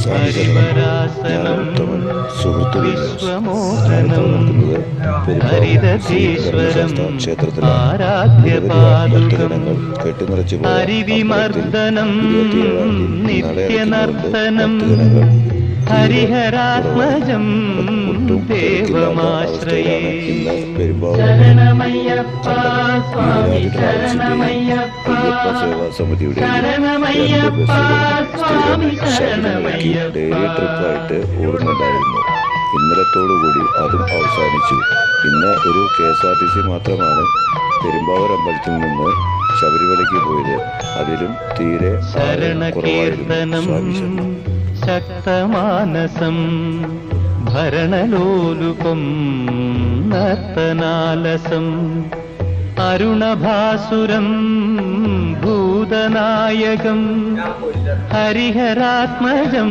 ഞാൻ ഉത്തമൻ സുഹൃത്തുക്കൾ ഞാനിപ്പോൾ നിൽക്കുന്നത് പെരുമ്പാവൂർ ശ്രീ ധർമ്മശാസ്ത്ര ക്ഷേത്രത്തിലാണ്. ഭക്തജനങ്ങൾ കെട്ടിനിറച്ചു പോയ അമ്പലത്തിൽ 27-ാം തീയതി നടയടയ്ക്കുന്നതുകൊണ്ട് ഭക്തജനങ്ങൾ ഹരിഹരാത്മജം ദേവമാശ്രയേ ശരണമയ്യപ്പ സ്വാമി ശരണമയ്യപ്പ സേവാ സമിതിയുടെ ശബരിമലയ്ക്ക് ഡെയിലി ട്രിപ്പായിട്ട് ഓടുന്നുണ്ടായിരുന്നു. ഇന്നലത്തോടുകൂടി അതും അവസാനിച്ചു. ഇന്ന് ഒരു KSRTC മാത്രമാണ് പെരുമ്പാവൂർ അമ്പലത്തിൽ നിന്ന് ശബരിമലയ്ക്ക് പോയത്. അതിലും തീരെ കുറവായിരുന്നു. ശക്തമാനസം ഭരണലോലുപം നർത്തനാലസം അരുണഭാസുരം ഭൂതനായകം ഹരിഹരാത്മജം